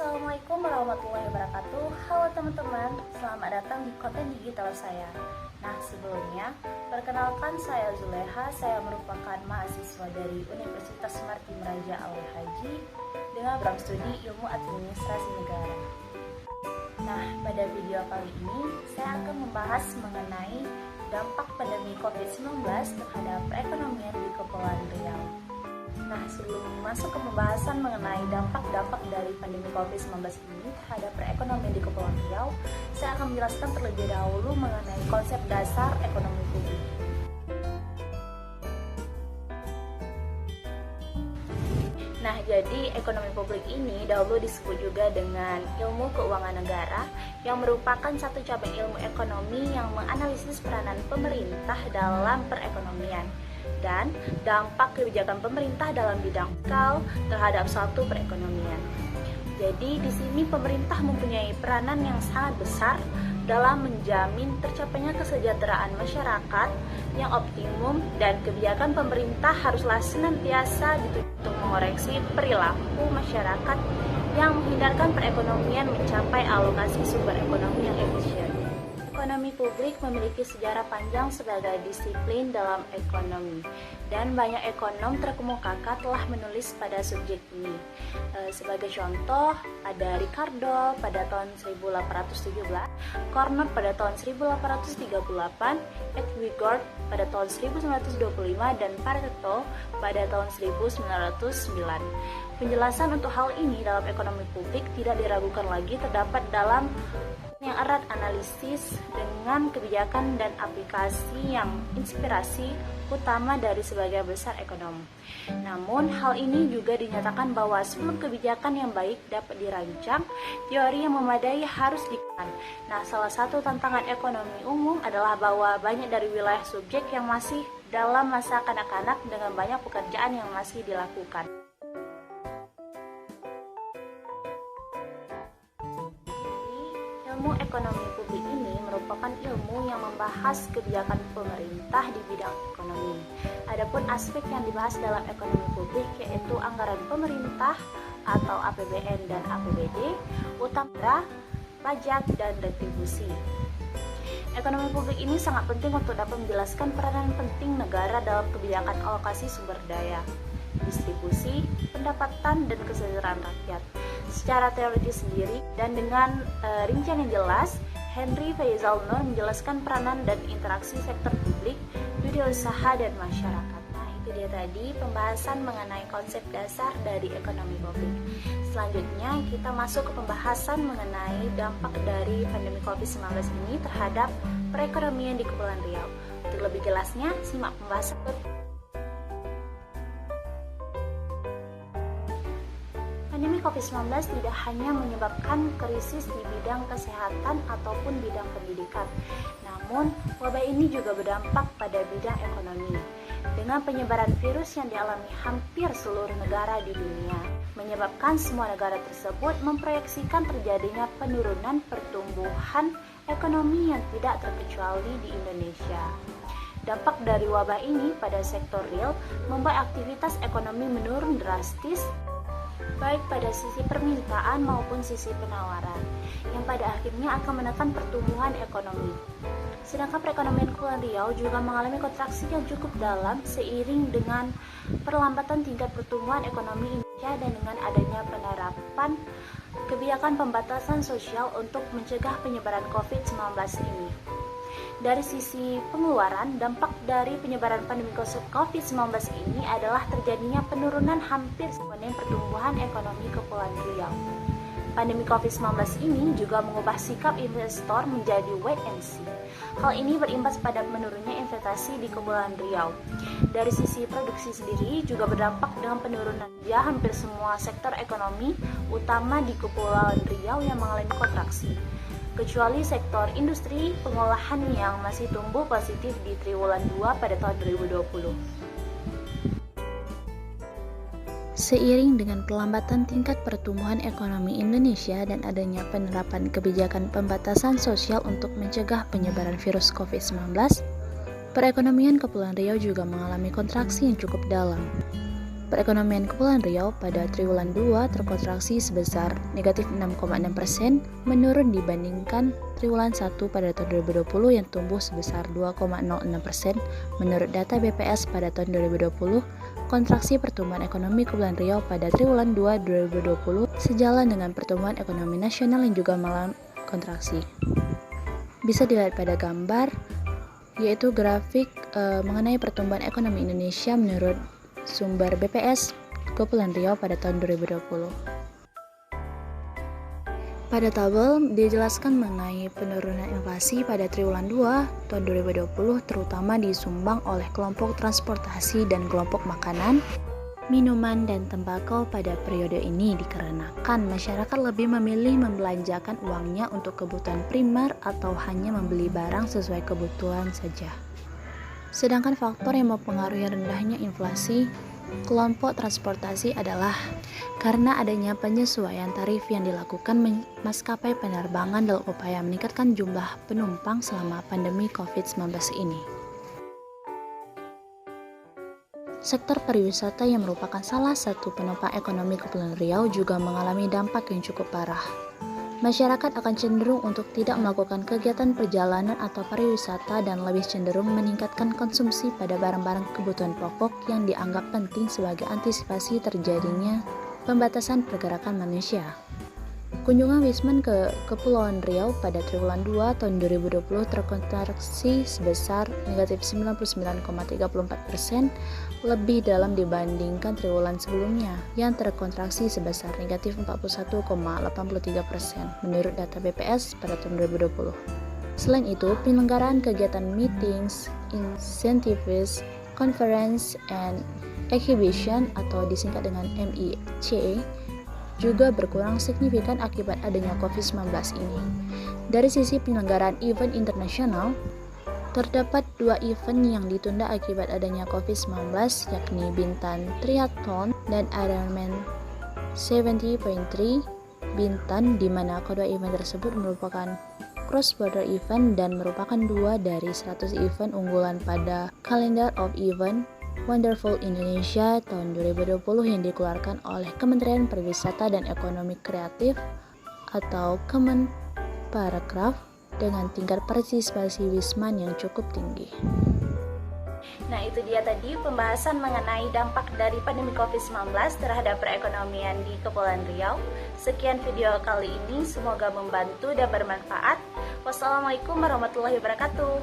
Assalamualaikum warahmatullahi wabarakatuh. Halo teman-teman, selamat datang di konten digital saya. Nah, sebelumnya, perkenalkan saya Zuleha. Saya merupakan mahasiswa dari Universitas Martim Raja Alwi Haji dengan program studi Ilmu Administrasi Negara. Nah, pada video kali ini saya akan membahas mengenai dampak pandemi COVID-19 terhadap perekonomian di Kepulauan Riau. Nah, sebelum masuk ke pembahasan mengenai dampak-dampak dari pandemi COVID-19 ini terhadap perekonomian di Kepulauan Riau, saya akan menjelaskan terlebih dahulu mengenai konsep dasar ekonomi publik. Nah, jadi ekonomi publik ini dahulu disebut juga dengan ilmu keuangan negara, yang merupakan satu cabang ilmu ekonomi yang menganalisis peranan pemerintah dalam perekonomian dan dampak kebijakan pemerintah dalam bidang fiskal terhadap suatu perekonomian. Jadi di sini pemerintah mempunyai peranan yang sangat besar dalam menjamin tercapainya kesejahteraan masyarakat yang optimum, dan kebijakan pemerintah haruslah senantiasa ditujukan untuk mengoreksi perilaku masyarakat yang menghindarkan perekonomian mencapai alokasi sumber ekonomi yang efisien. Ekonomi publik memiliki sejarah panjang sebagai disiplin dalam ekonomi, dan banyak ekonom terkemuka telah menulis pada subjek ini. Sebagai contoh, ada Ricardo pada tahun 1817, Carnot pada tahun 1838, Edward pada tahun 1925, dan Pareto pada tahun 1909. Penjelasan untuk hal ini dalam ekonomi publik tidak diragukan lagi terdapat dalam yang erat analisis dengan kebijakan dan aplikasi yang inspirasi utama dari sebagian besar ekonom. Namun hal ini juga dinyatakan bahwa sebelum kebijakan yang baik dapat dirancang, teori yang memadai harus digunakan. Nah, salah satu tantangan ekonomi umum adalah bahwa banyak dari wilayah subjek yang masih dalam masa kanak-kanak dengan banyak pekerjaan yang masih dilakukan. Ilmu ekonomi publik ini merupakan ilmu yang membahas kebijakan pemerintah di bidang ekonomi. Adapun aspek yang dibahas dalam ekonomi publik yaitu anggaran pemerintah atau APBN dan APBD, utama pajak dan retribusi. Ekonomi publik ini sangat penting untuk dapat menjelaskan peranan penting negara dalam kebijakan alokasi sumber daya, distribusi, pendapatan, dan kesejahteraan rakyat. Secara teoritis sendiri dan dengan rincian yang jelas, Henry Faisal Nur menjelaskan peranan dan interaksi sektor publik, dunia usaha, dan masyarakat. Nah, itu dia tadi pembahasan mengenai konsep dasar dari ekonomi publik. Selanjutnya kita masuk ke pembahasan mengenai dampak dari pandemi COVID-19 ini terhadap perekonomian di Kepulauan Riau. Untuk lebih jelasnya, simak pembahasan. Pandemi COVID-19 tidak hanya menyebabkan krisis di bidang kesehatan ataupun bidang pendidikan, namun wabah ini juga berdampak pada bidang ekonomi. Dengan penyebaran virus yang dialami hampir seluruh negara di dunia, menyebabkan semua negara tersebut memproyeksikan terjadinya penurunan pertumbuhan ekonomi yang tidak terkecuali di Indonesia. Dampak dari wabah ini pada sektor real membuat aktivitas ekonomi menurun drastis, baik pada sisi permintaan maupun sisi penawaran, yang pada akhirnya akan menekan pertumbuhan ekonomi. Sedangkan perekonomian Kepulauan Riau juga mengalami kontraksi yang cukup dalam seiring dengan perlambatan tingkat pertumbuhan ekonomi Indonesia dan dengan adanya penerapan kebijakan pembatasan sosial untuk mencegah penyebaran COVID-19 ini. Dari sisi pengeluaran, dampak dari penyebaran pandemi COVID-19 ini adalah terjadinya penurunan hampir sepenuhnya pertumbuhan ekonomi Kepulauan Riau. Pandemi COVID-19 ini juga mengubah sikap investor menjadi wait and see. Hal ini berimbas pada menurunnya investasi di Kepulauan Riau. Dari sisi produksi sendiri juga berdampak dengan penurunan hampir semua sektor ekonomi, utama di Kepulauan Riau yang mengalami kontraksi, kecuali sektor industri pengolahan yang masih tumbuh positif di triwulan 2 pada tahun 2020. Seiring dengan pelambatan tingkat pertumbuhan ekonomi Indonesia dan adanya penerapan kebijakan pembatasan sosial untuk mencegah penyebaran virus COVID-19, perekonomian Kepulauan Riau juga mengalami kontraksi yang cukup dalam. Perekonomian Kepulauan Riau pada triwulan 2 terkontraksi sebesar negatif 6,6%, menurun dibandingkan triwulan 1 pada tahun 2020 yang tumbuh sebesar 2,06%. Menurut data BPS pada tahun 2020, kontraksi pertumbuhan ekonomi Kepulauan Riau pada triwulan 2 2020 sejalan dengan pertumbuhan ekonomi nasional yang juga mengalami kontraksi. Bisa dilihat pada gambar, yaitu grafik mengenai pertumbuhan ekonomi Indonesia menurut sumber BPS Kepulauan Riau pada tahun 2020. Pada tabel dijelaskan mengenai penurunan inflasi pada triwulan 2 tahun 2020 terutama disumbang oleh kelompok transportasi dan kelompok makanan, minuman, dan tembakau pada periode ini dikarenakan masyarakat lebih memilih membelanjakan uangnya untuk kebutuhan primer atau hanya membeli barang sesuai kebutuhan saja. Sedangkan faktor yang mempengaruhi rendahnya inflasi kelompok transportasi adalah karena adanya penyesuaian tarif yang dilakukan maskapai penerbangan dalam upaya meningkatkan jumlah penumpang selama pandemi COVID-19 ini. Sektor pariwisata yang merupakan salah satu penopang ekonomi Kepulauan Riau juga mengalami dampak yang cukup parah. Masyarakat akan cenderung untuk tidak melakukan kegiatan perjalanan atau pariwisata dan lebih cenderung meningkatkan konsumsi pada barang-barang kebutuhan pokok yang dianggap penting sebagai antisipasi terjadinya pembatasan pergerakan manusia. Kunjungan Wisman ke Kepulauan Riau pada triwulan 2 tahun 2020 terkontraksi sebesar negatif 99,34%, lebih dalam dibandingkan triwulan sebelumnya yang terkontraksi sebesar negatif 41,83% menurut data BPS pada tahun 2020. Selain itu, penyelenggaraan kegiatan meetings, incentives, conference, and exhibition atau disingkat dengan MICE juga berkurang signifikan akibat adanya COVID-19 ini. Dari sisi penyelenggaraan event internasional, terdapat 2 event yang ditunda akibat adanya COVID-19, yakni Bintan Triathlon dan Ironman 70.3 Bintan, di mana kedua event tersebut merupakan cross-border event dan merupakan 2 dari 100 event unggulan pada Calendar of Event Wonderful Indonesia tahun 2020 yang dikeluarkan oleh Kementerian Pariwisata dan Ekonomi Kreatif atau Kemenparekraf dengan tingkat partisipasi Wisman yang cukup tinggi. Nah, itu dia tadi pembahasan mengenai dampak dari pandemi COVID-19 terhadap perekonomian di Kepulauan Riau. Sekian video kali ini, semoga membantu dan bermanfaat. Wassalamualaikum warahmatullahi wabarakatuh.